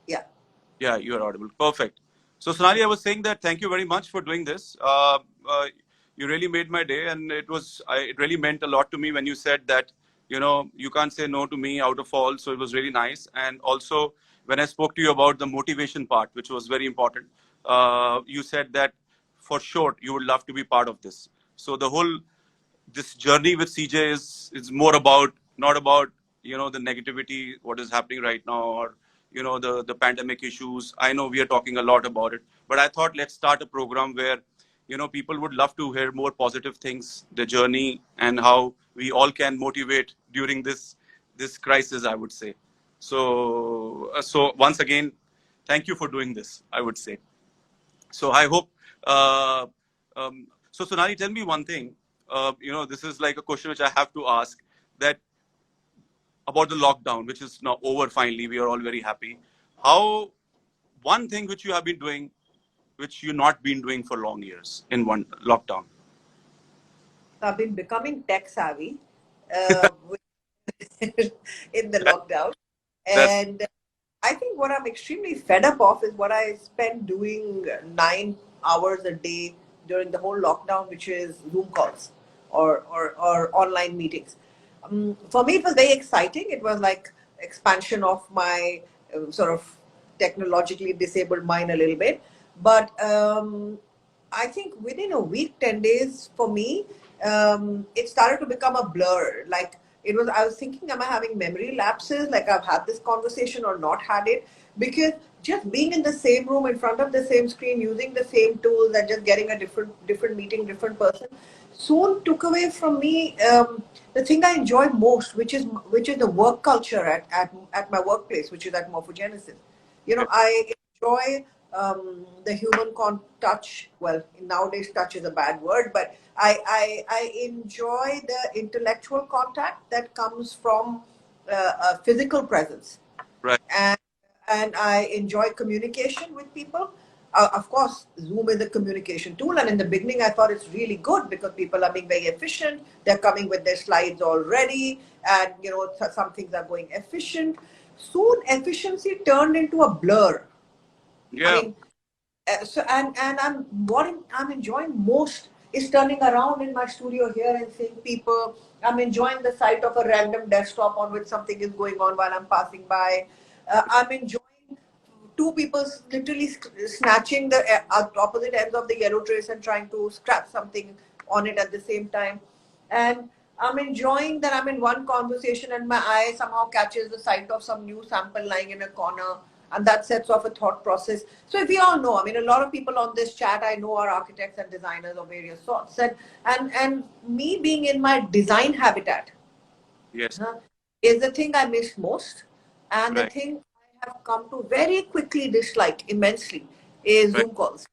Yeah. Yeah, you are audible. Perfect. So, Sonali, I was saying that thank you very much for doing this. You really made my day, and it really meant a lot to me when you said that, you can't say no to me out of all. So it was really nice. And also, when I spoke to you about the motivation part, which was very important, you said that for sure you would love to be part of this. So this journey with CJ is more about, not about the negativity what is happening right now, or the pandemic issues. I know we are talking a lot about it, but I thought let's start a program where people would love to hear more positive things, the journey, and how we all can motivate during this crisis, I would say. So once again, thank you for doing this, I would say. So I hope. So Sonali, tell me one thing. This is like a question which I have to ask, that about the lockdown, which is now over finally. We are all very happy. How one thing which you have been doing, which you not been doing for long years in one lockdown. I've been becoming tech savvy in the That, lockdown, that's and I think what I'm extremely fed up of is what I spent doing 9 hours a day during the whole lockdown, which is Zoom calls or online meetings. For me, it was very exciting. It was like expansion of my sort of technologically disabled mind a little bit. But I think within a week, 10 days for me, it started to become a blur. Like I was thinking, am I having memory lapses? Like I've had this conversation or not had it? Because just being in the same room in front of the same screen, using the same tools and just getting a different meeting, different person, soon took away from me the thing I enjoy most, which is the work culture at my workplace, which is at Morphogenesis. I enjoy the human touch. Well, nowadays touch is a bad word, but I enjoy the intellectual contact that comes from a physical presence, right. and I enjoy communication with people. Of course, Zoom is a communication tool, and in the beginning, I thought it's really good because people are being very efficient. They're coming with their slides already, and some things are going efficient. Soon, efficiency turned into a blur. I Yeah. mean, what I'm enjoying most is turning around in my studio here and seeing people. I'm enjoying the sight of a random desktop on which something is going on while I'm passing by. I'm enjoying two people literally snatching the opposite ends of the yellow trace and trying to scrap something on it at the same time. And I'm enjoying that I'm in one conversation and my eye somehow catches the sight of some new sample lying in a corner, and that sets off a thought process. So if we all know, I mean, a lot of people on this chat I know are architects and designers of various sorts, and me being in my design habitat Yes. is the thing I miss most, and the Right. thing I have come to very quickly dislike immensely is Right. Zoom calls.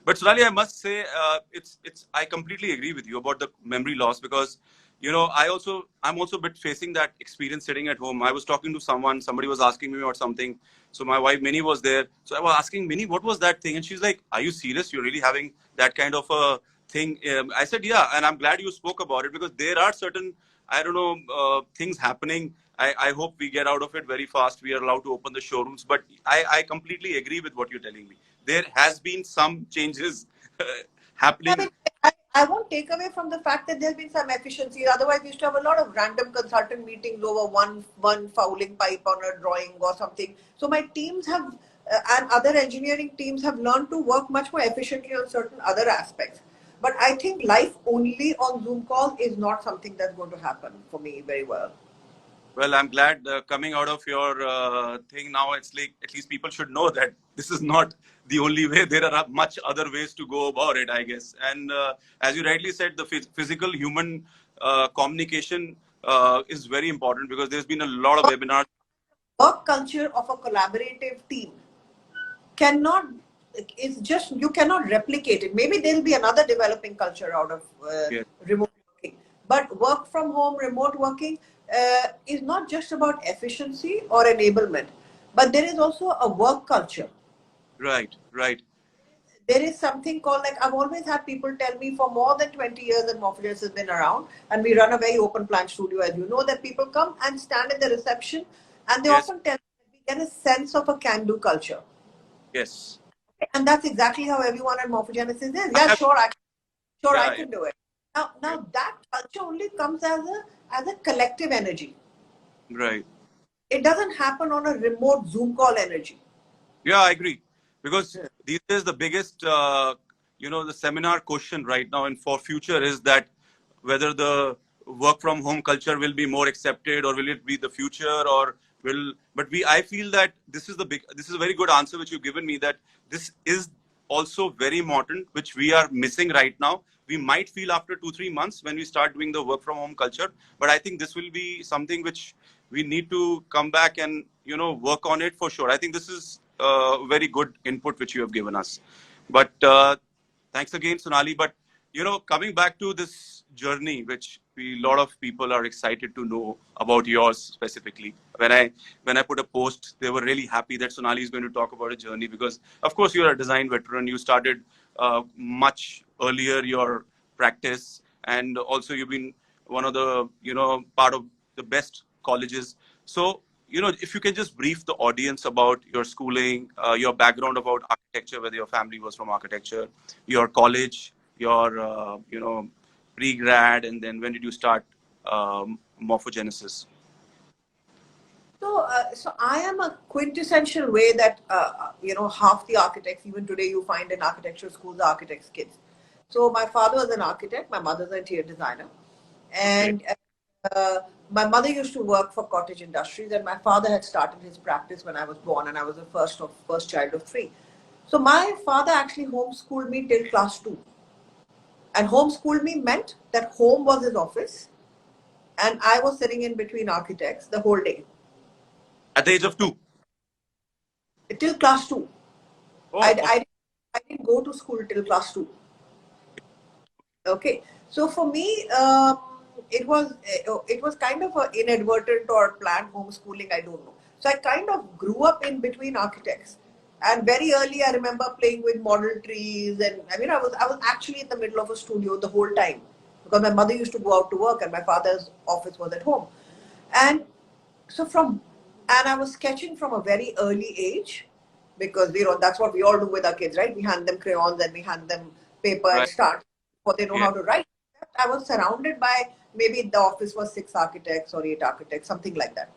But Sonali, I must say, it's. I completely agree with you about the memory loss, because, I'm also a bit facing that experience sitting at home. I was talking to someone, somebody was asking me about something. So my wife Minnie was there. So I was asking Minnie, what was that thing? And she's like, "Are you serious? You're really having that kind of a thing?" I said, "Yeah," and I'm glad you spoke about it, because there are certain, I don't know, things happening. I hope we get out of it very fast. We are allowed to open the showrooms, but I completely agree with what you're telling me. There has been some changes I happening. mean, I won't take away from the fact that there's been some efficiency. Otherwise, we used to have a lot of random consultant meetings over one fouling pipe on a drawing or something. So my teams have, and other engineering teams have learned to work much more efficiently on certain other aspects. But I think life only on Zoom calls is not something that's going to happen for me very well. Well, I'm glad coming out of your thing now, it's like at least people should know that this is not the only way. There are much other ways to go about it, I guess. And as you rightly said, the physical human communication is very important, because there's been a lot of webinars. Work culture of a collaborative team cannot, it's just, you cannot replicate it. Maybe there'll be another developing culture out of Yes, remote working, but work from home, remote working is not just about efficiency or enablement, but there is also a work culture. right, right. There is something called, like, I've always had people tell me for more than 20 years that Morphogenesis has been around, and we run a very open plan studio, as you know, that people come and stand in the reception And they Yes. often tell me that we get a sense of a can-do culture. Yes. And that's exactly how everyone at Morphogenesis is. I Yeah, have, sure, I yeah, yeah, can do it. Now, yeah. now that culture only comes as a collective energy. Right. It doesn't happen on a remote Zoom call energy. Yeah, I agree. Because Yeah. these days the biggest, the seminar question right now and for future is that whether the work from home culture will be more accepted or will it be the future or I feel that this is a very good answer which you've given me, that this is also very important, which we are missing right now. We might feel after 2-3 months when we start doing the work from home culture, but I think this will be something which we need to come back and work on it for sure. I think this is very good input which you have given us. But thanks again, Sonali. But coming back to this journey, which a lot of people are excited to know about yours specifically. When I put a post, they were really happy that Sonali is going to talk about a journey because, of course, you're a design veteran. You started much earlier your practice, and also you've been one of the part of the best colleges. So if you can just brief the audience about your schooling, your background about architecture, whether your family was from architecture, your college, your pre-grad, and then when did you start Morphogenesis? So I am a quintessential way that half the architects, even today, you find in architecture schools, are architects' kids. So my father was an architect, my mother's an interior designer, Okay. and uh, my mother used to work for cottage industries, and my father had started his practice when I was born, and I was the first child of three. So my father actually homeschooled me till class two, and homeschooled me meant that home was his office, and I was sitting in between architects the whole day At the age of 2. till class two. I, Oh, okay. I, I didn't go to school till class two. Okay, so for me, it was kind of an inadvertent or planned homeschooling. I don't know. So I kind of grew up in between architects, and very early I remember playing with model trees, and I was actually in the middle of a studio the whole time because my mother used to go out to work and my father's office was at home, and so I was sketching from a very early age because that's what we all do with our kids, right? We hand them crayons and we hand them paper and Right. start before they know Yeah. how to write. I was surrounded by, maybe the office was 6 architects or 8 architects, something like that.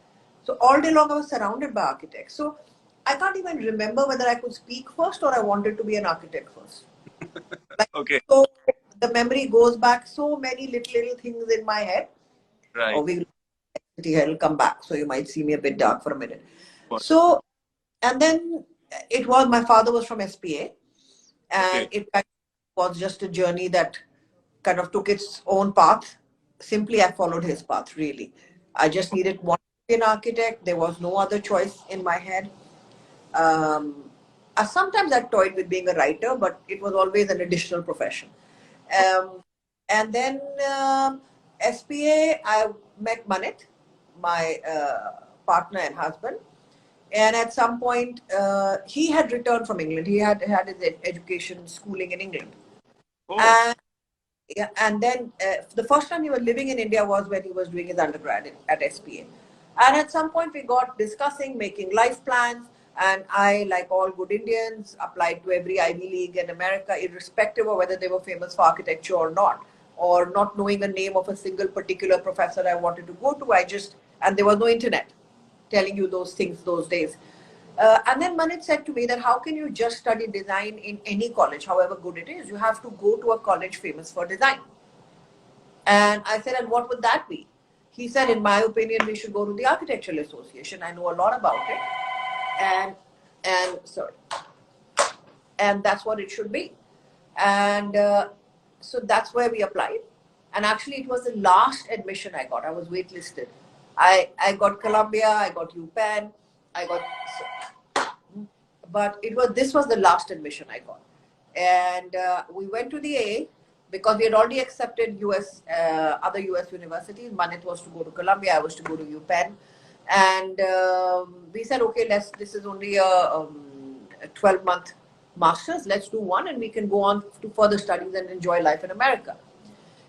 So all day long I was surrounded by architects. So I can't even remember whether I could speak first or I wanted to be an architect first. Like, Okay. so the memory goes back so many little things in my head. Right. Or it'll come back. So you might see me a bit dark for a minute. Of course. So, and then my father was from SPA, and Okay. it kind of was just a journey that kind of took its own path. Simply, I followed his path, really. I just needed one to be an architect. There was no other choice in my head. Um, Sometimes I toyed with being a writer, but it was always an additional profession. Um, and then SPA, I met Manit, my partner and husband. And at some point, he had returned from England. He had had his education, schooling in England. Oh, And yeah, and then the first time he was living in India was when he was doing his undergrad at SPA. And at some point, we got discussing making life plans. And I, like all good Indians, applied to every Ivy League in America, irrespective of whether they were famous for architecture or not, or not knowing the name of a single particular professor I wanted to go to. And there was no internet telling you those things those days. And then Manit said to me that how can you just study design in any college, however good it is? You have to go to a college famous for design. And I said, and what would that be? He said, in my opinion, we should go to the Architectural Association. I know a lot about it. And sorry, and that's what it should be. And so that's where we applied. And actually, it was the last admission I got. I was waitlisted. I got Columbia, I got UPenn, I got, but this was the last admission I got. And we went to the AA because we had already accepted other US universities. Manit was to go to Columbia, I was to go to UPenn. And we said, okay, this is only a 12-month master's. Let's do one and we can go on to further studies and enjoy life in America.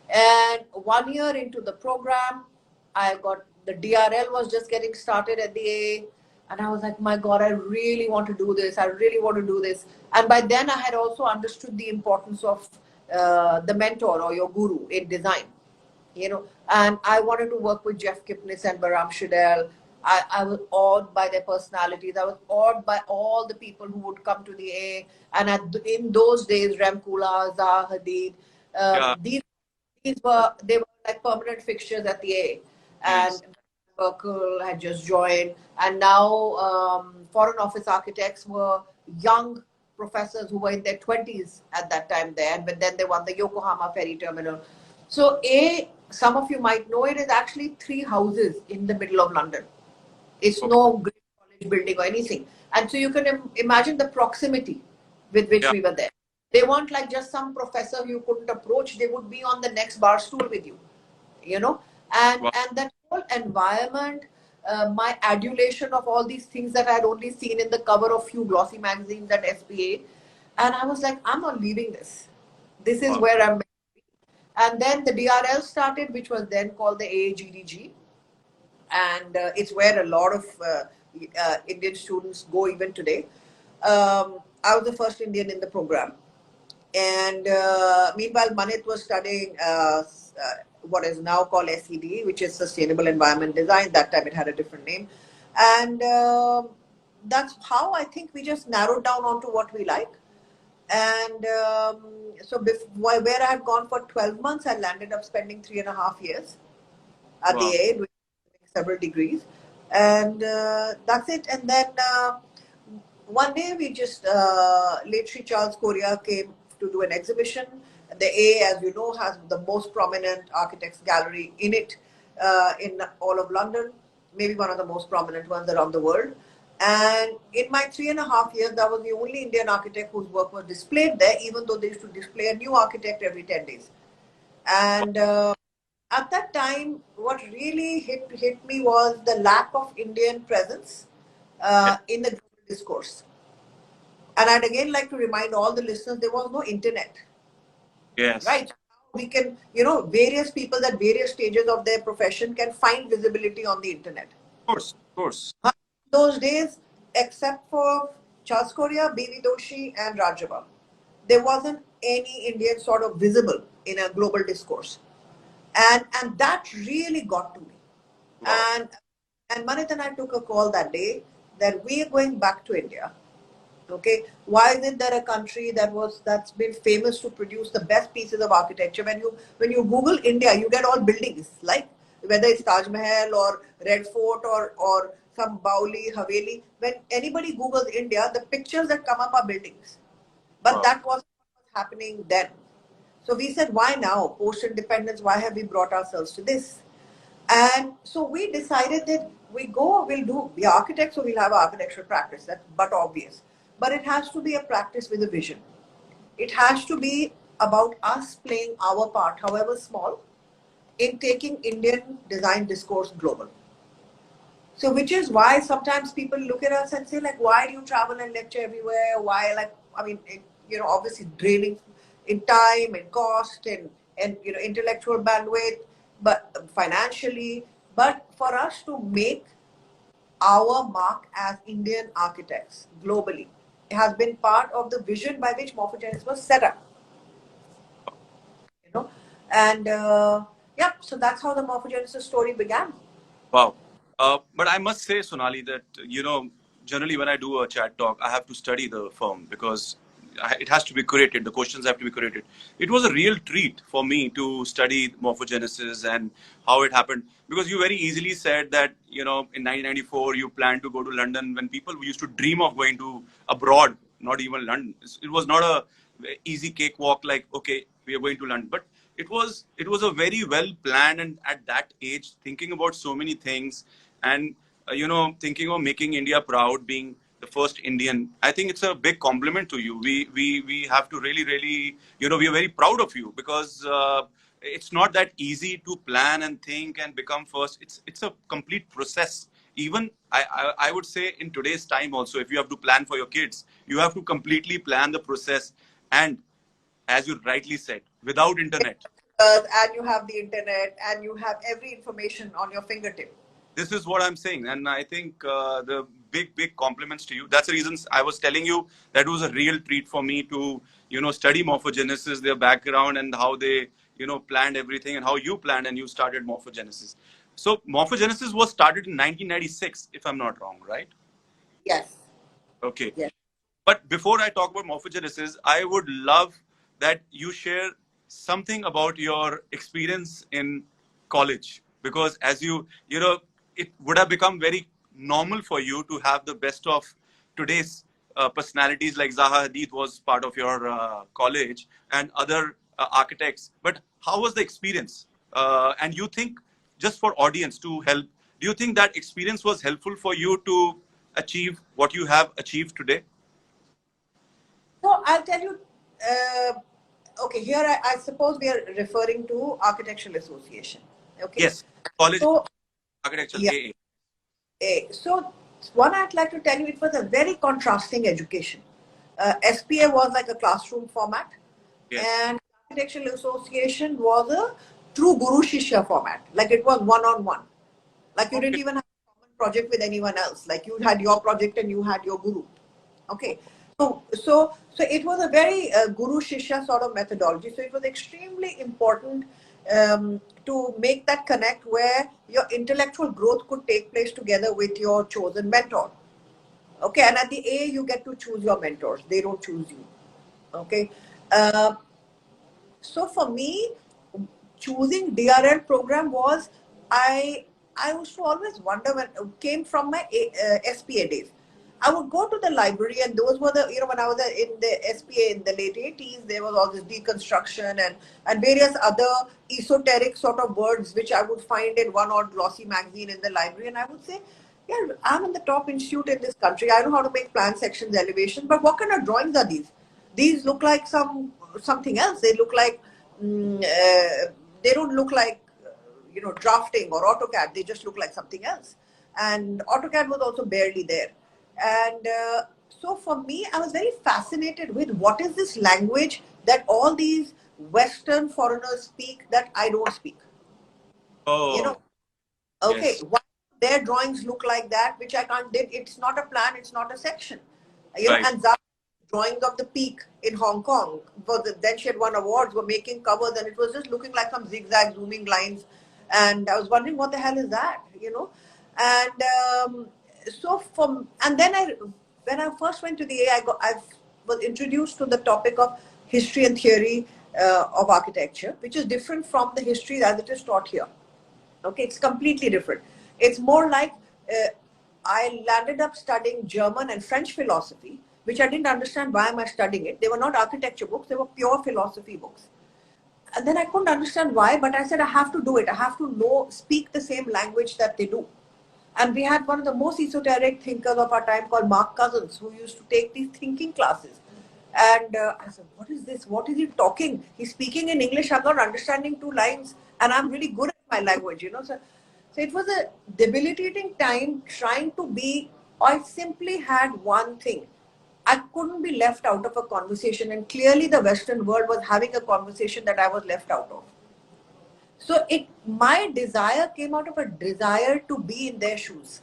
And 1 year into the program, I got The DRL was just getting started at the AA. And I was like, my God, I really want to do this. I really want to do this. And by then, I had also understood the importance of the mentor or your guru in design. And I wanted to work with Jeff Kipnis and Baram Shidel. I was awed by their personalities. I was awed by all the people who would come to the A. And in those days, Rem Koolhaas, Zaha Hadid, Yeah. they were like permanent fixtures at the A. Yes. And Burkle had just joined. And now foreign office architects were young professors who were in their 20s at that time there. But then they won the Yokohama ferry terminal. So some of you might know, it is actually 3 houses in the middle of London. It's Okay. no great college building or anything. And so you can imagine the proximity with which Yeah. we were there. They weren't like just some professor you couldn't approach. They would be on the next bar stool with you, Wow. and that whole environment, my adulation of all these things that I had only seen in the cover of few glossy magazines at SPA. And I was like, I'm not leaving this. This is Wow. where I'm. And then the DRL started, which was then called the AAGDG. And it's where a lot of Indian students go even today. I was the first Indian in the program. And meanwhile, Manit was studying what is now called SED, which is Sustainable Environment Design. That time it had a different name. And that's how I think we just narrowed down onto what we like. And so where I had gone for 12 months, I landed up spending 3.5 years at the Wow. A, doing several degrees. And that's it. And then one day we just, late Sri Charles Korea came to do an exhibition. The A, as you know, has the most prominent architects gallery in it, in all of London, maybe one of the most prominent ones around the world. And in my 3.5 years, I was the only Indian architect whose work was displayed there, even though they used to display a new architect every 10 days. And at that time, what really hit me was the lack of Indian presence in the global discourse. And I'd again like to remind all the listeners, there was no internet, Yes. right? We can, various people at various stages of their profession can find visibility on the internet. Of course. Of course. Those days, except for Charles Korea, B.V. Doshi, and Rajabal, there wasn't any Indian sort of visible in a global discourse. And that really got to me. Wow. And Manit and I took a call that day that we are going back to India. Okay, why is it that a country that's been famous to produce the best pieces of architecture, when you Google India, you get all buildings, like whether it's Taj Mahal or Red Fort or some Bauli Haveli. When anybody Googles India, the pictures that come up are buildings. But Wow. that wasn't what was happening then. So we said, why now? Post-independence, why have we brought ourselves to this? And so we decided that we'll be architects, so we'll have architectural practice. That's but obvious. But it has to be a practice with a vision. It has to be about us playing our part, however small, in taking Indian design discourse global. So which is why sometimes people look at us and say, like, why do you travel and lecture everywhere? Why, obviously draining in time and cost and intellectual bandwidth, but financially. But for us to make our mark as Indian architects globally, it has been part of the vision by which Morphogenesis was set up. And so that's how the Morphogenesis story began. Wow. But I must say, Sonali, that, generally when I do a chat talk, I have to study the firm because it has to be curated. The questions have to be curated. It was a real treat for me to study morphogenesis and how it happened, because you very easily said that, in 1994, you planned to go to London when people used to dream of going to abroad, not even London. It was not a easy cakewalk like, okay, we are going to London. But it was a very well planned, and at that age thinking about so many things, and thinking of making India proud, being the first Indian. I think it's a big compliment to you. We have to really, we are very proud of you, because it's not that easy to plan and think and become first. It's a complete process. Even I would say in today's time also, if you have to plan for your kids, you have to completely plan the process. And as you rightly said, without internet. And you have the internet and you have every information on your fingertip. this is what I'm saying, and I think the big compliments to you. That's the reason I was telling you that was a real treat for me to study morphogenesis, their background, and how they planned everything, and how you planned and you started morphogenesis. So morphogenesis was started in 1996, if I'm not wrong, right? Yes. Okay. Yes. But before I talk about morphogenesis, I would love that you share something about your experience in college, because as it would have become very normal for you to have the best of today's personalities, like Zaha Hadid was part of your college and other architects. But how was the experience? And you think, just for audience to help, do you think that experience was helpful for you to achieve what you have achieved today? So I'll tell you. Okay, here I suppose we are referring to Architectural Association. Okay, Yes, college so architecture, yeah. AA. So one I'd like to tell you, it was a very contrasting education. SPA was like a classroom format, Yes. and Architectural Association was a true Guru Shishya format. Like it was one-on-one. Like you didn't Okay. even have a common project with anyone else. Like you had your project and you had your guru. Okay. So it was a very Guru Shishya sort of methodology. So it was extremely important to make that connect where your intellectual growth could take place together with your chosen mentor. Okay. And at the A, you get to choose your mentors. They don't choose you. Okay. Uh, so for me, choosing DRL program was I used to always wonder when it came from my SPA days. I would go to the library, and those were the when I was in the SPA in the late 80s, there was all this deconstruction and various other esoteric sort of words which I would find in one odd glossy magazine in the library, and I would say, yeah, I'm in the top institute in this country. I know how to make plan sections, elevation, but what kind of drawings are these? These look like something else. They look like they don't look like drafting or AutoCAD. They just look like something else. And AutoCAD was also barely there. And so for me, I was very fascinated with what is this language that all these Western foreigners speak that I don't speak. You know, Oh, okay, yes. why their drawings look like that, which I can't. It's not a plan. It's not a section. Right. And Zara's drawings of the peak in Hong Kong. Then she had won awards. Were making covers, and it was just looking like some zigzag zooming lines. And I was wondering what the hell is that. And and then when I first went to the A, I was introduced to the topic of history and theory of architecture, which is different from the history as it is taught here. Okay, it's completely different. It's more like I landed up studying German and French philosophy, which I didn't understand why am I studying it. They were not architecture books, they were pure philosophy books. And then I couldn't understand why, but I said I have to do it. I have to speak the same language that they do. And we had one of the most esoteric thinkers of our time called Mark Cousins, who used to take these thinking classes. And I said, what is this? What is he talking? He's speaking in English. I'm not understanding two lines. And I'm really good at my language. So it was a debilitating time trying to be, I simply had one thing. I couldn't be left out of a conversation. And clearly the Western world was having a conversation that I was left out of. So my desire came out of a desire to be in their shoes.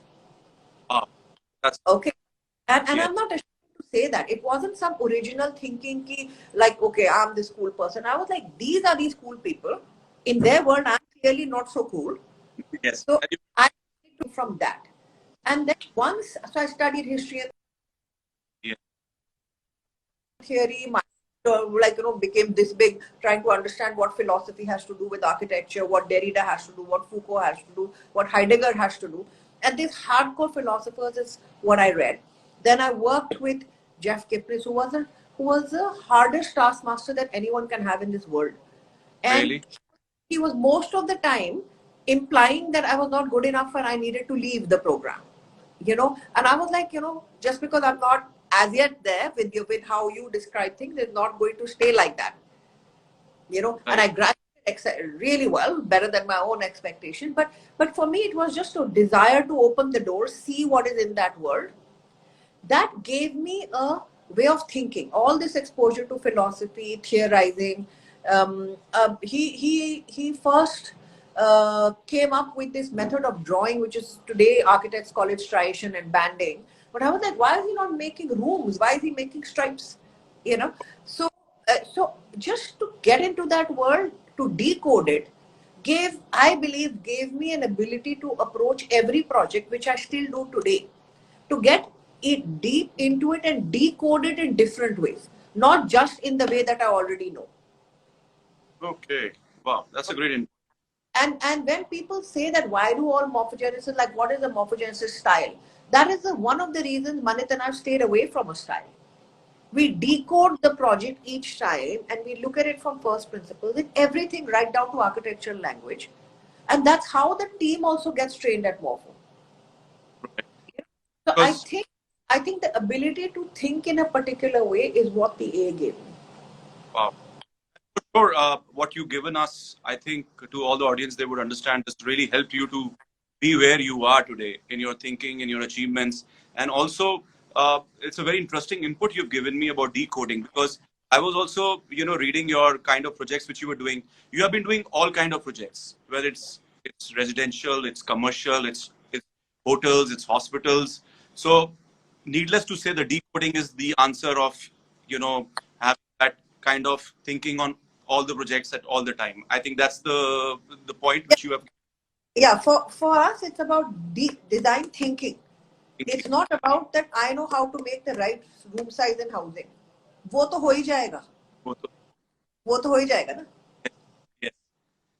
Wow. That's Okay. And yes. I'm not ashamed to say that. It wasn't some original thinking like, okay, I'm this cool person. I was like, these are these cool people. In their world, I'm clearly not so cool. Yes. So I took from that. And then so I studied history and Yes. theory. Became this big, trying to understand what philosophy has to do with architecture, what Derrida has to do, what Foucault has to do, what Heidegger has to do. And these hardcore philosophers is what I read. Then I worked with Jeff Kipnis, who was the hardest taskmaster that anyone can have in this world. And Really? he was most of the time implying that I was not good enough and I needed to leave the program. And I was like, just because I'm not as yet there with how you describe things, is not going to stay like that. And Right. I graduated really well, better than my own expectation. But for me, it was just a desire to open the door, see what is in that world. That gave me a way of thinking. All this exposure to philosophy, theorizing. He first came up with this method of drawing, which is today architects call it striation and banding. But I was like, why is he not making rooms? Why is he making stripes? You know, so so just to get into that world, to decode it, I believe gave me an ability to approach every project, which I still do today, to get it deep into it and decode it in different ways, not just in the way that I already know. Okay. Wow, that's a great input. And when people say that why do all morphogenesis, like what is the morphogenesis style, that is one of the reasons Manit and I've stayed away from a style. We decode the project each time and we look at it from first principles in everything right down to architectural language, and that's how the team also gets trained at Morpho. Right. So Because I think the ability to think in a particular way is what the A gave me. wow. Sure, what you've given us, I think to all the audience, they would understand this really helped you to be where you are today in your thinking, in your achievements. And also, it's a very interesting input you've given me about decoding, because I was also, reading your kind of projects which you were doing. You have been doing all kind of projects, whether it's residential, it's commercial, it's hotels, it's hospitals. So, needless to say, the decoding is the answer of, having that kind of thinking on all the projects at all the time. I think that's the point which you have. Yeah, for us, it's about design thinking. It's not about that I know how to make the right room size and housing. वो तो हो ही जाएगा. वो तो हो ही जाएगा ना. Yes.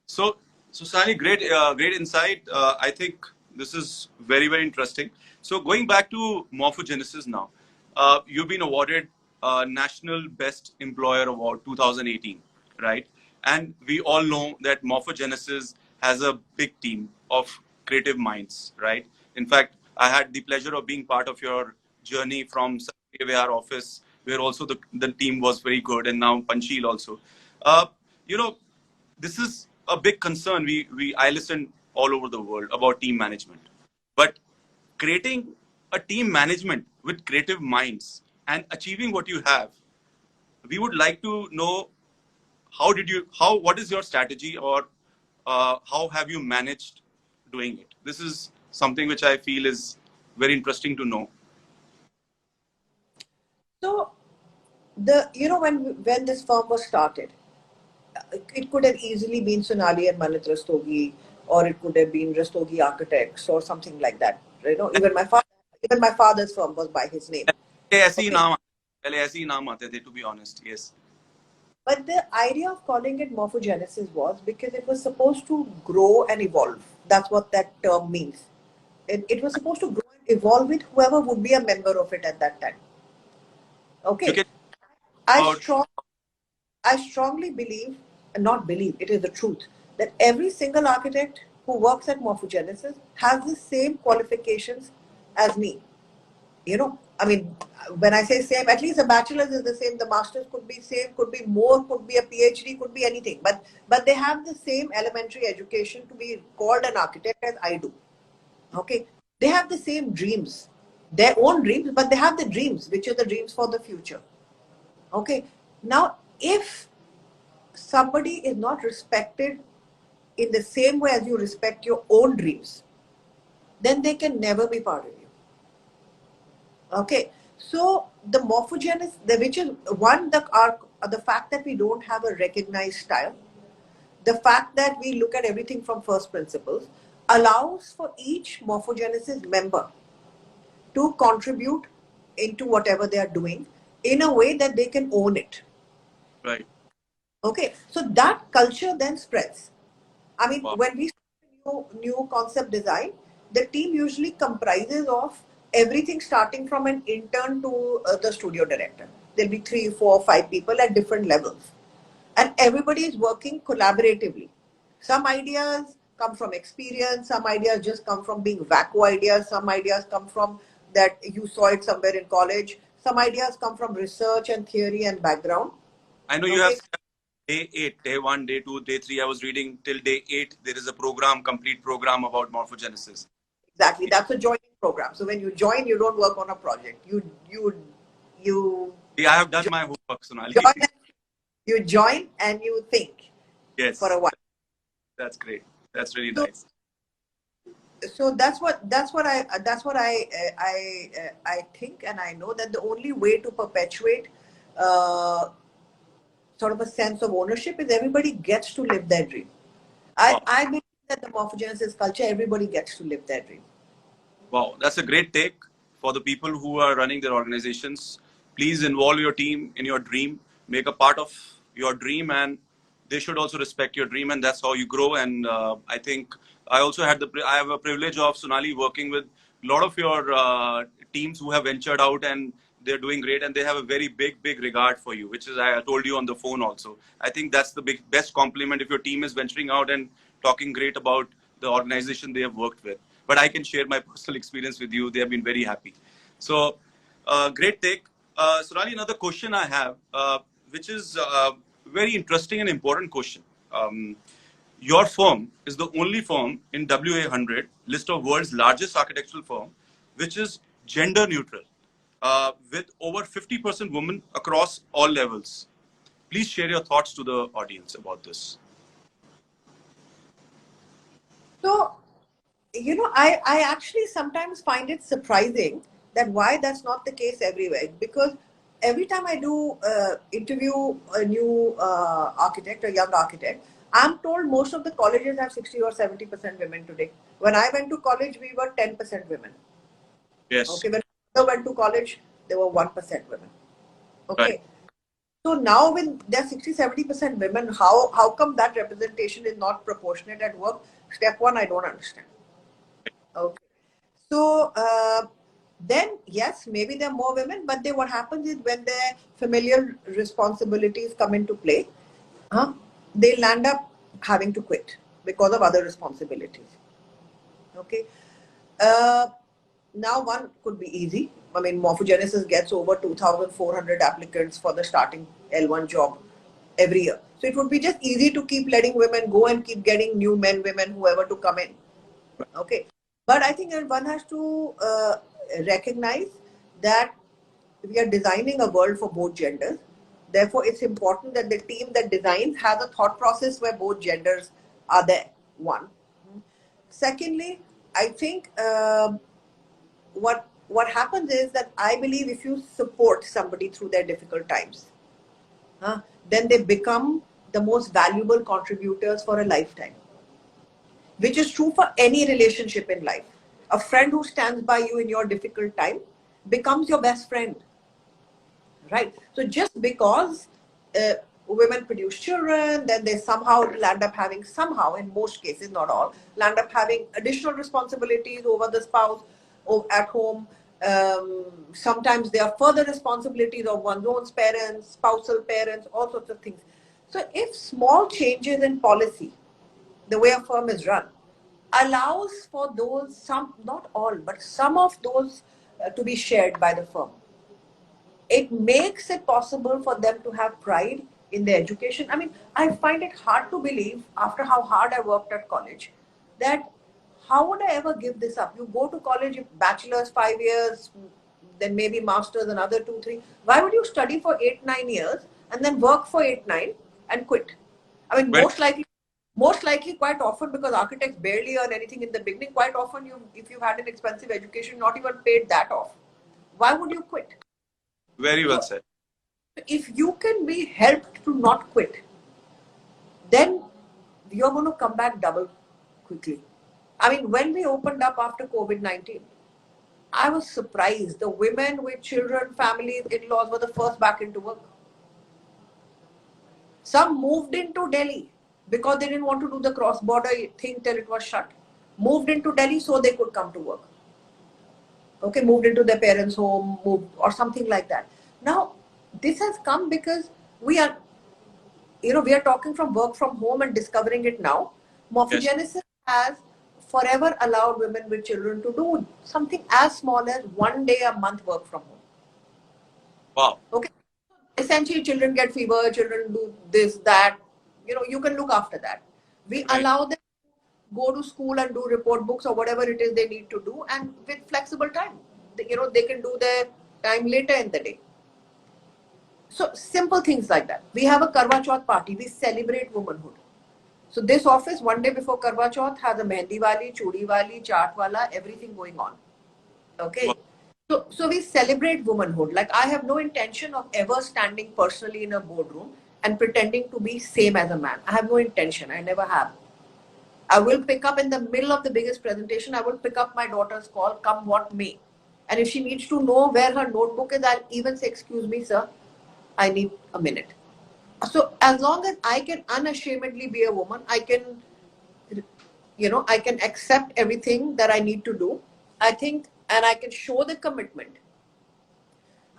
So Sani, great insight. I think this is very, very interesting. So going back to Morphogenesis now, you've been awarded National Best Employer Award 2018, right? And we all know that Morphogenesis has a big team of creative minds, right? In fact, I had the pleasure of being part of your journey from our office, where also the team was very good, and now Panchil also. Uh, you know, this is a big concern. I listen all over the world about team management, but creating a team management with creative minds and achieving what you have, we would like to know what is your strategy, or how have you managed doing it? This is something which I feel is very interesting to know. So when this firm was started, it could have easily been Sonali and Manit Rastogi, or it could have been Rastogi Architects or something like that. Even my father's firm was by his name. ऐसे ही Okay, नाम पहले ऐसे ही नाम आते थे, to be honest. Yes. but the idea of calling it morphogenesis was because it was supposed to grow and evolve. That's what that term means. It was supposed to grow and evolve with whoever would be a member of it at that time. If you Okay, can I about strong I strongly believe, and not believe, it is the truth, that every single architect who works at Morphogenesis has the same qualifications as me. I mean, when I say same, at least the bachelor's is the same, the master's could be same, could be more, could be a PhD, could be anything. But they have the same elementary education to be called an architect as I do. Okay? They have the same dreams, their own dreams, but they have the dreams, which are the dreams for the future. Okay? Now, if somebody is not respected in the same way as you respect your own dreams, then they can never be part of you. Okay, so the morphogenesis, which is one, the fact that we don't have a recognized style, the fact that we look at everything from first principles, allows for each morphogenesis member to contribute into whatever they are doing in a way that they can own it. right. Okay, so that culture then spreads. I mean, Wow. when we start new concept design, the team usually comprises of everything starting from an intern to the studio director. There'll be 3, 4, 5 people at different levels, and everybody is working collaboratively. Some ideas come from experience, some ideas just come from being vacuum ideas, some ideas come from that you saw it somewhere in college, some ideas come from research and theory and background. I know you have Okay, said day 8, day 1, day 2, day 3. I was reading till day 8. There is a complete program about morphogenesis. exactly. That's a joining program. So when you join, you don't work on a project. You Yeah, I have done jo- my homework, Sonali. join you join and you think for Yes, a while. that's great. That's really So, nice. so that's what I think, and I know that the only way to perpetuate uh, sort of a sense of ownership is everybody gets to live their dream. Wow. I believe that the morphogenesis culture, everybody gets to live their dream. Wow, that's a great take for the people who are running their organizations. Please involve your team in your dream, make a part of your dream, and they should also respect your dream, and that's how you grow. And I think I also I have a privilege of Sonali working with a lot of your teams who have ventured out and they're doing great, and they have a very big regard for you, which is I told you on the phone also. I think that's the best compliment if your team is venturing out and talking great about the organization they have worked with. But I can share my personal experience with you. They have been very happy. So, great take. Sonali, another question I have, which is very interesting and important question. Your firm is the only firm in WA 100 list of world's largest architectural firm, which is gender neutral, with over 50% women across all levels. Please share your thoughts to the audience about this. So, I actually sometimes find it surprising that why that's not the case everywhere. Because every time I do interview a new architect, a young architect, I'm told most of the colleges have 60 or 70% women today. When I went to college, we were 10% women. Yes. Okay, when I went to college, there were 1% women. Right. Okay. So now when there are 60-70% women, how come that representation is not proportionate at work? Step one, I don't understand. Okay. So then, yes, maybe there are more women, but then what happens is when their familial responsibilities come into play, they land up having to quit because of other responsibilities. Okay. Uh, Now one could be easy. I mean, Morphogenesis gets over 2,400 applicants for the starting L1 job every year. So it would be just easy to keep letting women go and keep getting new men, women, whoever to come in. Okay. But I think one has to recognize that we are designing a world for both genders. Therefore, it's important that the team that designs has a thought process where both genders are there. One. Secondly, I think what happens is that I believe if you support somebody through their difficult times, then they become the most valuable contributors for a lifetime, which is true for any relationship in life. A friend who stands by you in your difficult time becomes your best friend, right? So just because uh, women produce children, then they somehow land up having, somehow in most cases, not all, land up having additional responsibilities over the spouse or at home. Sometimes there are further responsibilities of one's own parents, spousal parents, all sorts of things. So if small changes in policy, the way a firm is run, allows for those, some, not all, but some of those to be shared by the firm, it makes it possible for them to have pride in their education. I mean, I find it hard to believe after how hard I worked at college that how would I ever give this up? You go to college, bachelor's 5 years, then maybe master's another 2, 3. Why would you study for 8, 9 years and then work for 8, 9 and quit? I mean, Very most likely, quite often, because architects barely earn anything in the beginning, quite often if you've had an expensive education, not even paid that off. Why would you quit? very well So said. if you can be helped to not quit, then you're going to come back double quickly. I mean, when we opened up after COVID-19, I was surprised. The women with children, families, in-laws were the first back into work. Some moved into Delhi because they didn't want to do the cross-border thing till it was shut. Moved into Delhi so they could come to work. Okay, moved into their parents' home, moved or something like that. Now, this has come because we are we are talking from work from home and discovering it now. Yes. Morphogenesis has forever allowed women with children to do something as small as 1 day a month work from home. Wow. Okay. Essentially, children get fever, children do this, that. You can look after that. We Right. allow them to go to school and do report books or whatever it is they need to do, and with flexible time. They can do their time later in the day. So simple things like that. We have a Karwa Chauth party. We celebrate womanhood. So this office, one day before Karwa Chauth, has a mehndi wali, chudi wali, chaat wala, everything going on. Okay. So we celebrate womanhood. Like, I have no intention of ever standing personally in a boardroom and pretending to be same as a man. I have no intention. I never have. I will pick up in the middle of the biggest presentation. I will pick up my daughter's call, come what may. And if she needs to know where her notebook is, I'll even say, excuse me, sir, I need a minute. So as long as I can unashamedly be a woman, I can, I can accept everything that I need to do. I think, and I can show the commitment.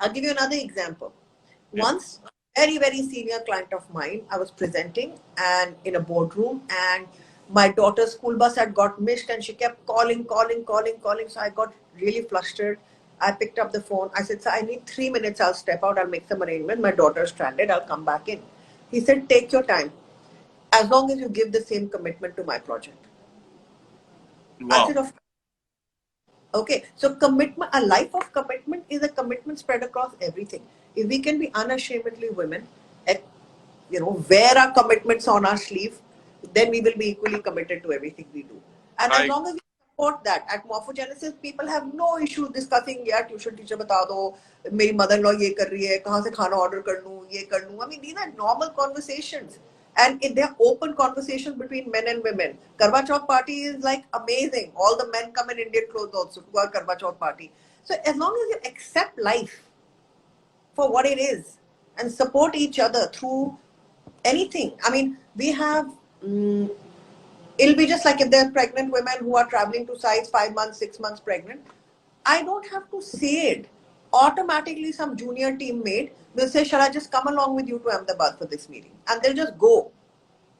I'll give you another example. Yeah. Once, a very, very senior client of mine, I was presenting and in a boardroom, and my daughter's school bus had got missed, and she kept calling. So I got really flustered. I picked up the phone. I said, sir, I need 3 minutes. I'll step out. I'll make some arrangement. My daughter's stranded. I'll come back in. He said, take your time, as long as you give the same commitment to my project. I Wow. said, okay, so commitment, a life of commitment is a commitment spread across everything. If we can be unashamedly women, and wear our commitments on our sleeve, then we will be equally committed to everything we do. And as long as we support that, at Morphogenesis, people have no issue discussing, yeah, tuition teacher bata do, मेरी mother-in-law ये कर रही है, कहाँ से खाना order कर लूँ, ये कर लूँ. I mean, these are normal conversations. And they're open conversations between men and women. Karwa Chauth party is like amazing. All the men come in Indian clothes also to our Karwa Chauth party. So as long as you accept life for what it is and support each other through anything. I mean, we have, it'll be just like if there's pregnant women who are traveling to sites 5 months, 6 months pregnant. I don't have to say it. Automatically, some junior teammate will say, shall I just come along with you to Ahmedabad for this meeting? And they'll just go.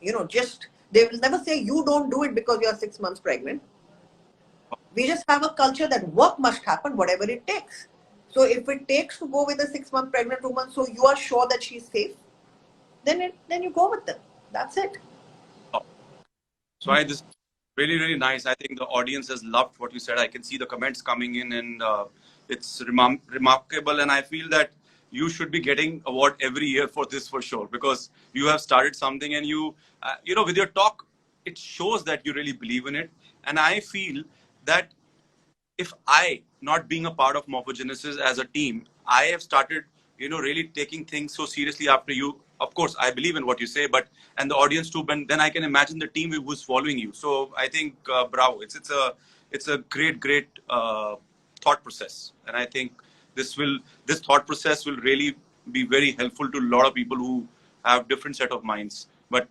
They will never say, you don't do it because you're 6 months pregnant. We just have a culture that work must happen, whatever it takes. So if it takes to go with a 6-month pregnant woman, so you are sure that she's safe, then you go with them. That's it. So this is really, really nice. I think the audience has loved what you said. I can see the comments coming in, and it's remarkable. And I feel that you should be getting award every year for this for sure, because you have started something, and you with your talk, it shows that you really believe in it. And I feel that if I, not being a part of Morphogenesis as a team, I have started, really taking things so seriously after you. Of course, I believe in what you say, and the audience too. But then I can imagine the team who's following you. So I think, bravo, it's a great thought process, and I think this thought process will really be very helpful to a lot of people who have different set of minds. But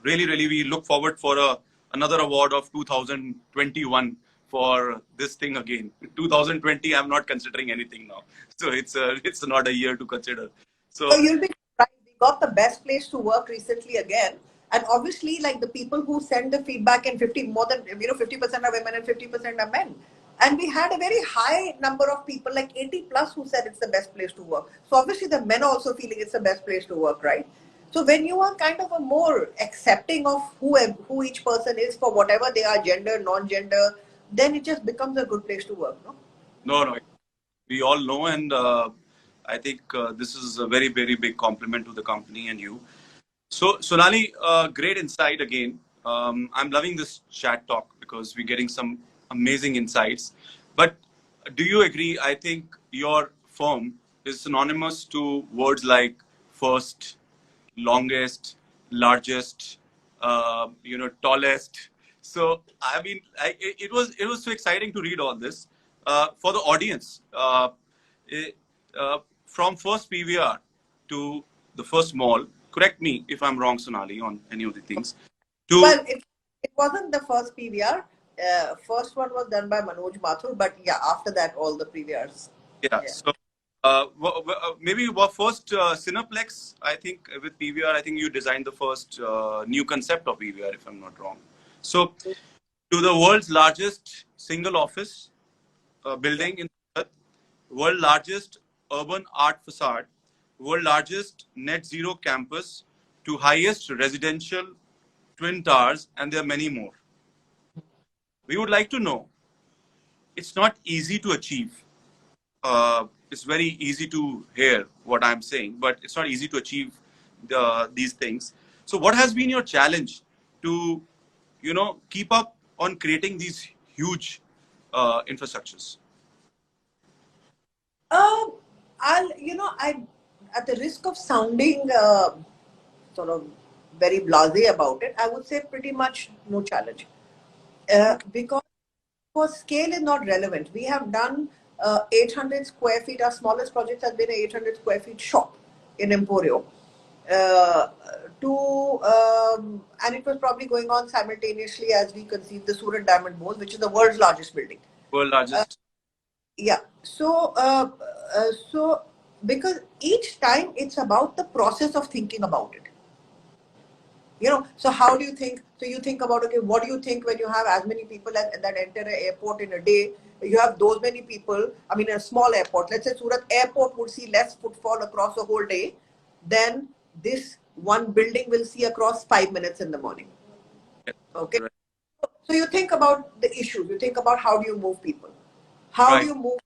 really, we look forward for another award of 2021 for this thing again. 2020, I'm not considering anything now. So it's not a year to consider. So you'll be surprised. We got the best place to work recently again. And obviously, like, the people who send the feedback, and 50% are women and 50% are men. And we had a very high number of people, like 80 plus, who said it's the best place to work. So obviously the men are also feeling it's the best place to work, right? So when you are kind of a more accepting of who each person is for whatever they are, gender, non-gender, then it just becomes a good place to work, no? No. We all know, and I think this is a very, very big compliment to the company and you. So, Sonali, great insight again. I'm loving this chat talk because we're getting some amazing insights. But do you agree? I think your firm is synonymous to words like first, longest, largest, tallest. So, I mean, it was so exciting to read all this. For the audience, from first PVR to the first mall, correct me if I'm wrong, Sonali, on any of the things. Well, it wasn't the first PVR. First one was done by Manoj Mathur, but yeah, after that, all the PVRs. Yeah. So maybe first Cineplex, I think, with PVR, I think you designed the first new concept of PVR, if I'm not wrong. So to the world's largest single office building in the earth, world largest urban art facade, world largest net zero campus, to highest residential twin towers, and there are many more. We would like to know, it's not easy to achieve. It's very easy to hear what I'm saying, but it's not easy to achieve these things. So what has been your challenge to, keep up on creating these huge infrastructures? Um, I, at the risk of sounding sort of very blasé about it, I would say pretty much no challenge. Because scale is not relevant. We have done 800 square feet. Our smallest project has been an 800 square feet shop in Emporio. Uh, and it was probably going on simultaneously as we conceived the Surat Diamond Bowl, which is the world's largest building. World largest. Yeah. So because each time it's about the process of thinking about it. So how do you think? So you think about, okay, what do you think when you have as many people that enter an airport in a day? You have those many people. I mean, a small airport. Let's say Surat airport would see less footfall across a whole day than this one building will see across 5 minutes in the morning. Okay. Right. So you think about the issues. You think about how do you move people, how do Right. you move,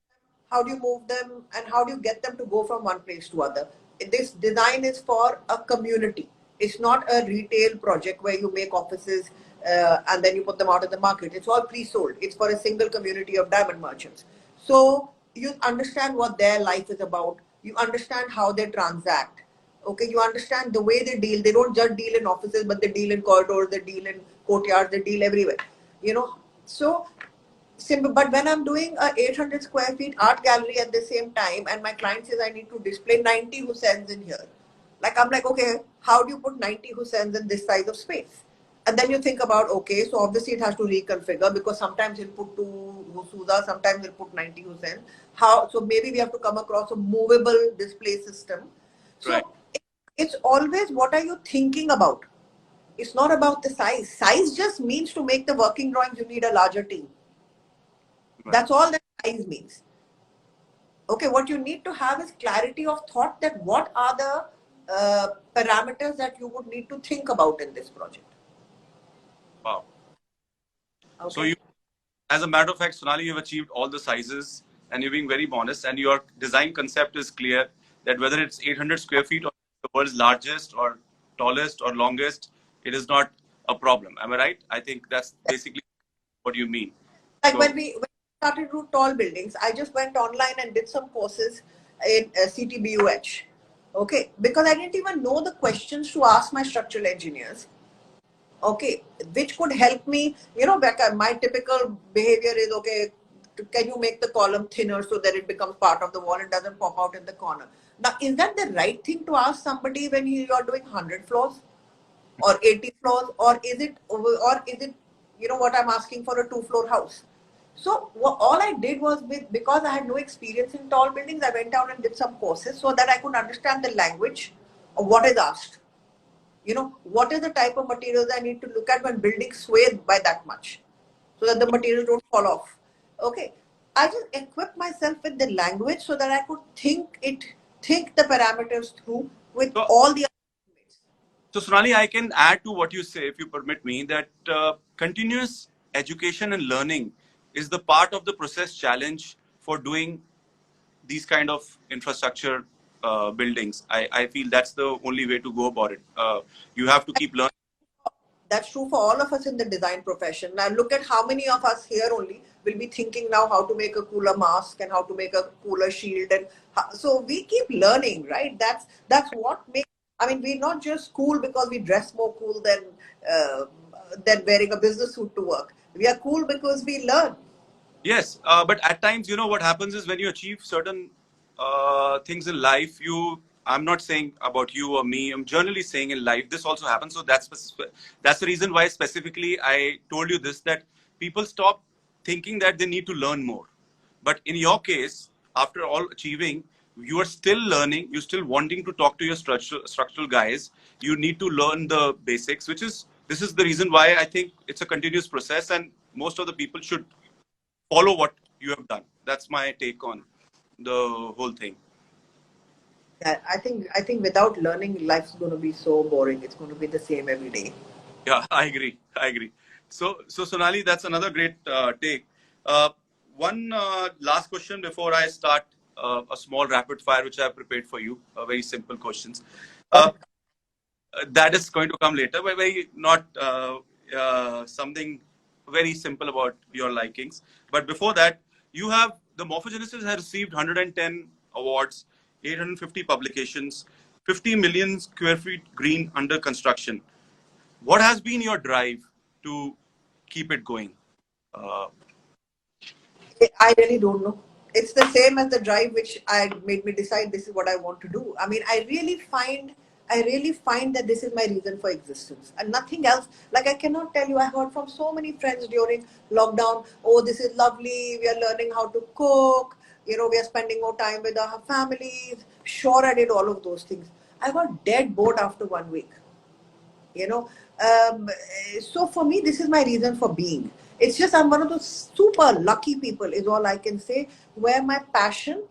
them, and how do you get them to go from one place to other. This design is for a community. It's not a retail project where you make offices and then you put them out in the market. It's all pre-sold. It's for a single community of diamond merchants. So you understand what their life is about. You understand how they transact. Okay, you understand the way they deal. They don't just deal in offices, but they deal in corridors, they deal in courtyards, they deal everywhere. So simple. But when I'm doing a 800 square feet art gallery at the same time, and my client says I need to display 90 Hussains in here, like I'm like, okay, how do you put 90 Hussains in this size of space? And then you think about, okay, so obviously it has to reconfigure because sometimes you'll put 2 Husuda, sometimes you'll put 90 Hussain. How? So maybe we have to come across a movable display system. Right. So it's always what are you thinking about? It's not about the size. Size just means to make the working drawings, you need a larger team. Right. That's all that size means. Okay, what you need to have is clarity of thought that what are the parameters that you would need to think about in this project. Wow. So Okay. as a matter of fact, Sonali, you've achieved all the sizes and you're being very honest, and your design concept is clear that whether it's 800 square feet or the world's largest or tallest or longest, it is not a problem. Am I right? I think that's basically what you mean. Like So, when we started to do tall buildings, I just went online and did some courses in CTBUH. Okay, because I didn't even know the questions to ask my structural engineers. Okay, which could help me. My typical behavior is, okay, can you make the column thinner so that it becomes part of the wall and doesn't pop out in the corner? Now, is that the right thing to ask somebody when you are doing 100 floors or 80 floors, or is it what I'm asking for a 2-floor house? So all I did was, because I had no experience in tall buildings, I went down and did some courses so that I could understand the language of what is asked. What is the type of materials I need to look at when building sway by that much so that the materials don't fall off. Okay. I just equipped myself with the language so that I could think the parameters through with so, all the other. so Sonali, I can add to what you say, if you permit me, that continuous education and learning is the part of the process challenge for doing these kind of infrastructure buildings. I feel that's the only way to go about it. You have to keep learning. That's true for all of us in the design profession. Now look at how many of us here only will be thinking now how to make a cooler mask and how to make a cooler shield, and so we keep learning, right? That's what makes. I mean, we're not just cool because we dress more cool than wearing a business suit to work. We are cool because we learn. Yes, but at times, what happens is when you achieve certain things in life, I'm not saying about you or me. I'm generally saying in life, this also happens. So that's the reason why specifically I told you this, that people stop thinking that they need to learn more. But in your case, after all achieving, you are still learning. You're still wanting to talk to your structural guys. You need to learn the basics, this is the reason why I think it's a continuous process, and most of the people should follow what you have done. That's my take on the whole thing. Yeah, I think without learning, life's going to be so boring. It's going to be the same every day. Yeah, I agree. I agree. So Sonali, that's another great take. One last question before I start a small rapid fire, which I have prepared for you. Very simple questions. Uh, that is going to come later, but very not something very simple about your likings. But before that, you have the Morphogenesis has received 110 awards, 850 publications, 50 million square feet green under construction. What has been your drive to keep it going? Uh, I really don't know. It's the same as the drive which I made me decide this is what I want to do. I mean, I really find that this is my reason for existence and nothing else. Like I cannot tell you, I heard from so many friends during lockdown, oh, this is lovely. We are learning how to cook. You know, we are spending more time with our families. Sure, I did all of those things. I got dead bored after 1 week. You know, so for me, this is my reason for being. It's just I'm one of those super lucky people, is all I can say, where my passion,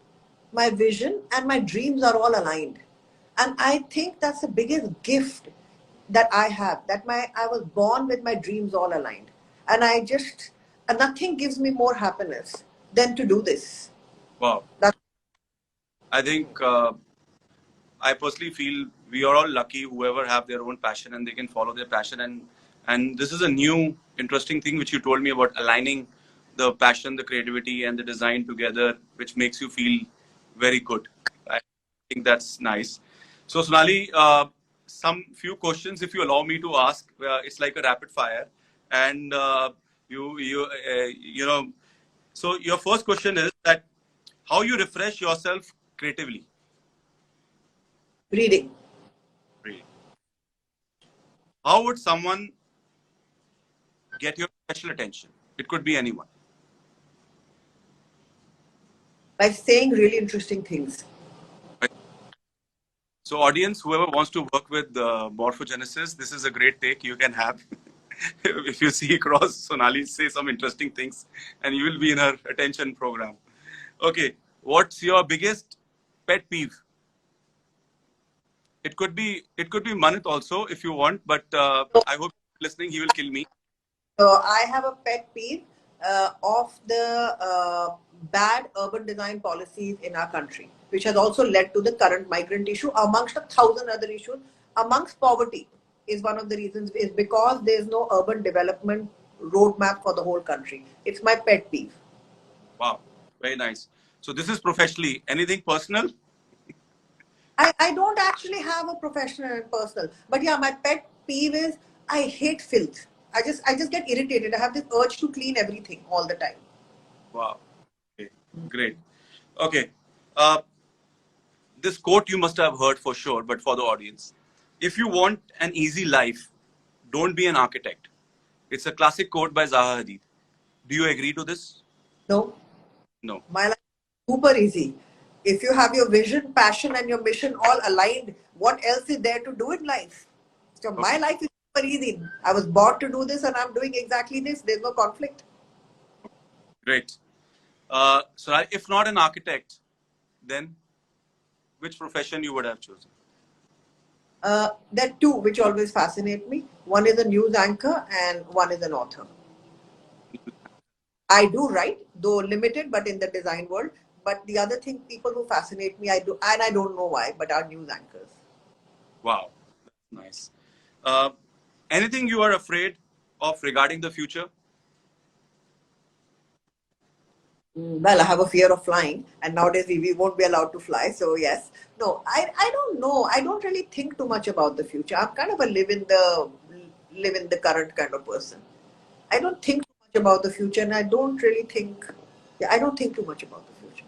my vision, and my dreams are all aligned. And I think that's the biggest gift that I have. That I was born with my dreams all aligned, and and nothing gives me more happiness than to do this. wow. That's I think I personally feel we are all lucky whoever have their own passion and they can follow their passion. And this is a new interesting thing which you told me about aligning the passion, the creativity, and the design together, which makes you feel very good. I think that's nice. So Sonali, some few questions, if you allow me to ask. It's like a rapid fire, and you know. So your first question is that how you refresh yourself creatively. reading. Really. How would someone get your special attention? It could be anyone. By saying really interesting things. Right? So, audience, whoever wants to work with Morphogenesis, this is a great take you can have. If you see across Sonali, say some interesting things, and you will be in her attention program. Okay, what's your biggest pet peeve? It could be Manit also if you want, but I hope listening he will kill me. So I have a pet peeve of the bad urban design policies in our country, which has also led to the current migrant issue, amongst 1,000 other issues. Amongst poverty is one of the reasons, is because there is no urban development roadmap for the whole country. It's my pet peeve. Wow, very nice. So this is professionally. Anything personal? I don't actually have a professional and personal, but yeah, my pet peeve is I hate filth. I just get irritated. I have this urge to clean everything all the time. Wow. Okay, great. Okay. Uh, this quote you must have heard for sure, but for the audience. If you want an easy life, don't be an architect. It's a classic quote by Zaha Hadid. Do you agree to this? No. No. My life is super easy. If you have your vision, passion, and your mission all aligned, what else is there to do in life? So my Okay, life is super easy. I was born to do this and I'm doing exactly this. There's no conflict. great. So if not an architect, then which profession you would have chosen? There are two which always fascinate me. One is a news anchor and one is an author. I do write, though limited, but in the design world. But the other thing, people who fascinate me, I do, and I don't know why, but are news anchors. Wow, that's nice. Uh, anything you are afraid of regarding the future? Well, I have a fear of flying, and nowadays we won't be allowed to fly. So yes, no, I don't know. I don't really think too much about the future. I'm kind of a live in the current kind of person. I don't think too much about the future, and I don't really think. Yeah, I don't think too much about the future.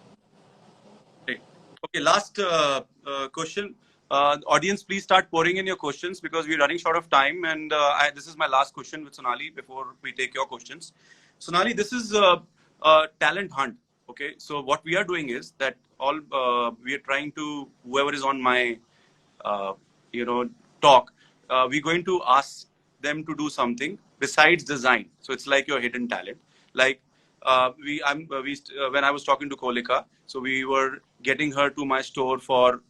Great. Okay, last question. Audience, please start pouring in your questions because we're running short of time. And this is my last question with Sonali before we take your questions. Sonali, this is a talent hunt. Okay, so what we are doing is that we are trying to, whoever is on my, uh, you know, talk, we're going to ask them to do something besides design. So it's like your hidden talent. Like when I was talking to Kolika, so we were getting her to my store for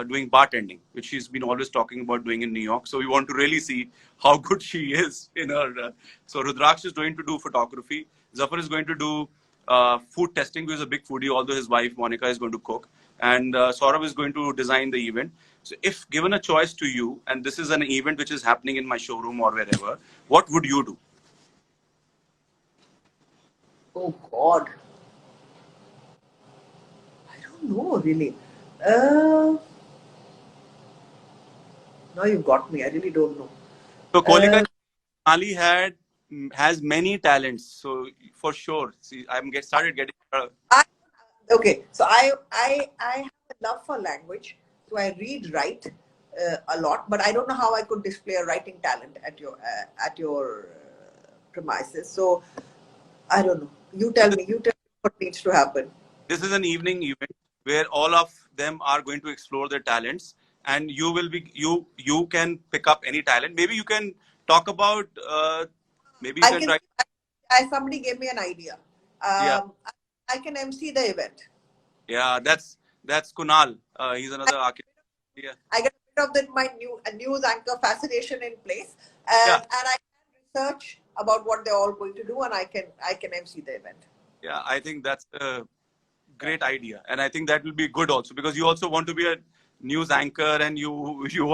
doing bartending, which she's been always talking about doing in New York. So we want to really see how good she is in her. So Rudraksh is going to do photography. Zafar is going to do food testing. Who is a big foodie, although his wife Monica is going to cook, and Saurabh is going to design the event. So, if given a choice to you, and this is an event which is happening in my showroom or wherever, what would you do? Oh God, I don't know really. Uh, Now you got me. I really don't know. So, Kolika Uh, Ali has many talents. So, for sure, see, I'm get started getting. I, okay, so I have a love for language, so I read, write a lot, but I don't know how I could display a writing talent at your premises. So I don't know. You tell me. You tell me what needs to happen. This is an evening event where all of them are going to explore their talents, and you can pick up any talent. Maybe you can talk about. Maybe you I can can. write. Somebody gave me an idea. Yeah, I can MC the event. yeah. That's Kunal. He's I another architect. Yeah, I get a bit of that my news anchor fascination in place, yeah, and I can research about what they're all going to do, and I can MC the event. yeah. I think that's a great idea, and I think that will be good also because you also want to be a news anchor and you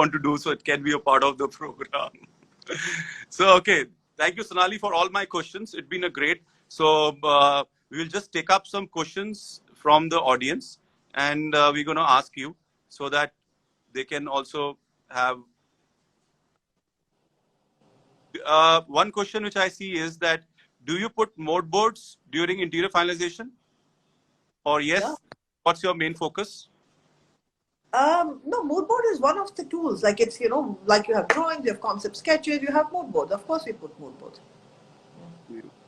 want to do so. It can be a part of the program. So, okay. Thank you, Sonali, for all my questions. It's been a great. So, we will just take up some questions from the audience and we're going to ask you so that they can also have. One question which I see is that do you put mood boards during interior finalization? Or, Yeah. yes, what's your main focus? No, mood board is one of the tools. Like it's like you have drawings, you have concept sketches, you have mood boards. Of course, we put mood boards.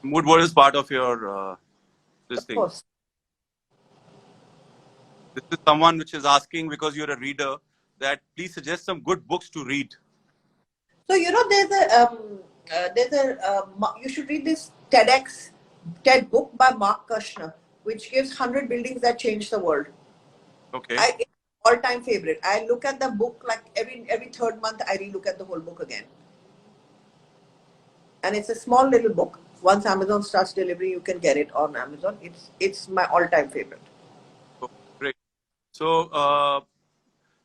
Mood board is part of your this Of thing. course. This is someone which is asking because you're a reader that please suggest some good books to read. So you should read this TED book by Mark Kushner, which gives 100 buildings that changed the world. Okay. It's all time favorite. I look at the book like every third month. I relook at the whole book again, and it's a small little book. Once Amazon starts delivery, you can get it on Amazon. It's my all time favorite. So, great. So,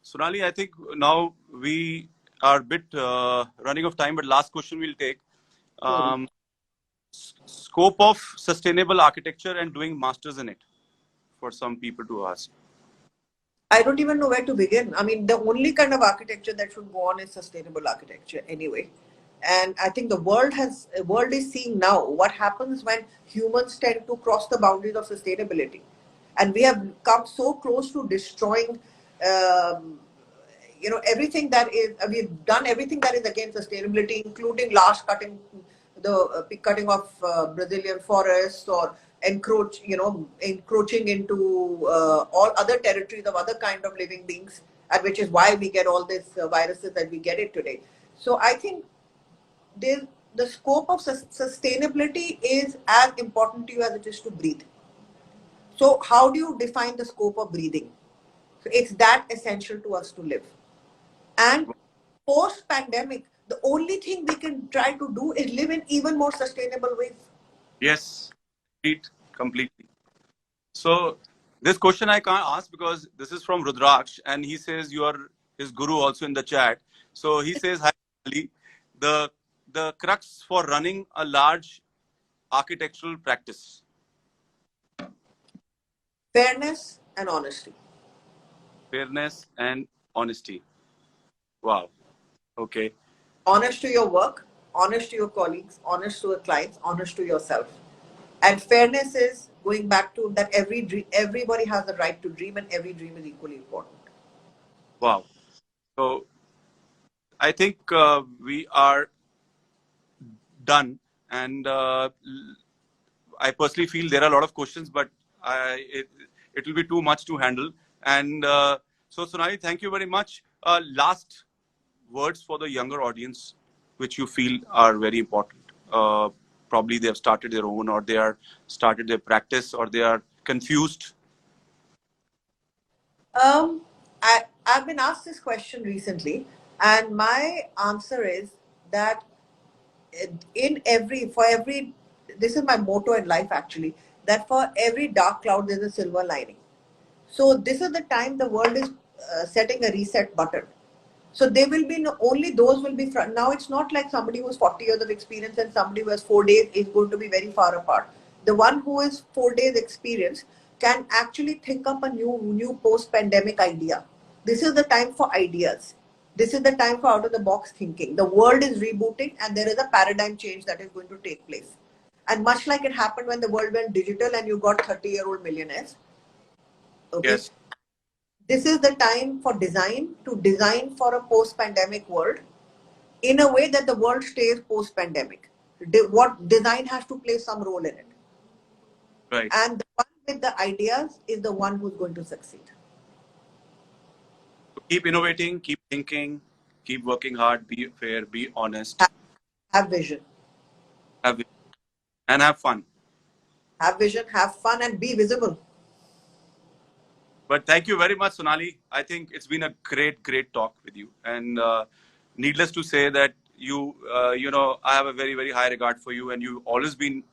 Sonali, I think now we are a bit running of time, but last question we'll take. Hmm. Um, Scope of sustainable architecture and doing masters in it for some people to ask. I don't even know where to begin. I mean, the only kind of architecture that should go on is sustainable architecture anyway. And I think the world is seeing now what happens when humans tend to cross the boundaries of sustainability. And we have come so close to destroying, um, everything that is, we've done everything that is against sustainability, including cutting off Brazilian forests or encroaching into all other territories of other kind of living beings, and which is why we get all these viruses that we get it today. So I think the scope of sustainability is as important to you as it is to breathe. So how do you define the scope of breathing? So it's that essential to us to live. And post pandemic, the only thing we can try to do is live in even more sustainable ways. Yes, completely. So this question I can't ask because this is from Rudraksh and he says you are his guru also in the chat. So he says, hi, Ali. The the crux for running a large architectural practice. Fairness and honesty. Fairness and honesty. Wow. Okay. Honest to your work, honest to your colleagues, honest to your clients, honest to yourself. And fairness is going back to that everybody has the right to dream, and every dream is equally important. Wow. So I think we are done. And I personally feel there are a lot of questions, but it will be too much to handle. And so, Sonali, thank you very much. Last words for the younger audience, which you feel are very important. Probably they have started their own, or they are started their practice, or they are confused. Um, I've been asked this question recently, and my answer is that in every for every this is my motto in life actually. that for every dark cloud there's a silver lining. So this is the time the world is setting a reset button. So they will be only those will be front. Now it's not like somebody who has 40 years of experience and somebody who has 4 days is going to be very far apart. The one who is 4 days experience can actually think up a new post-pandemic idea. This is the time for ideas. This is the time for out of the box thinking. The world is rebooting and there is a paradigm change that is going to take place. And much like it happened when the world went digital and you got 30-year-old millionaires, okay, Yes. this is the time for design to design for a post-pandemic world in a way that the world stays post-pandemic. What design has to play some role in it. Right. And the one with the ideas is the one who's going to succeed. So keep innovating, keep thinking, keep working hard, be fair, be honest, Have vision. have and have fun. Have vision, have fun, and be visible. But thank you very much, Sonali. I think it's been a great talk with you. And needless to say that I have a very high regard for you, and you've always been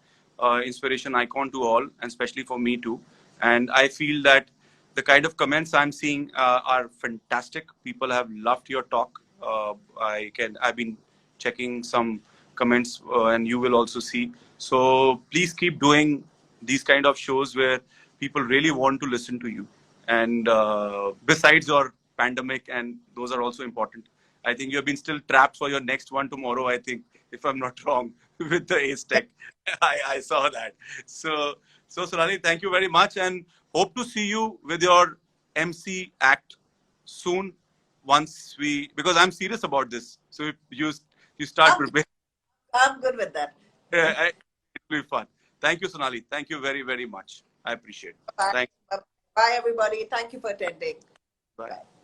inspiration icon to all, and especially for me too. And I feel that the kind of comments I'm seeing are fantastic. People have loved your talk. I've been checking some comments, and you will also see. So please keep doing these kind of shows where people really want to listen to you. And besides your pandemic, and those are also important. I think you have been still trapped for your next one tomorrow, I think, if I'm not wrong, with the Ace Tech. I saw that. So Sonali, thank you very much, and hope to see you with your MC act soon. Because I'm serious about this. So if you start preparing, I'm good with that. it'll be fun. Thank you, Sonali. Thank you very much. I appreciate it. Bye. Thank Bye, everybody. Thank you for attending. you. Bye. Bye.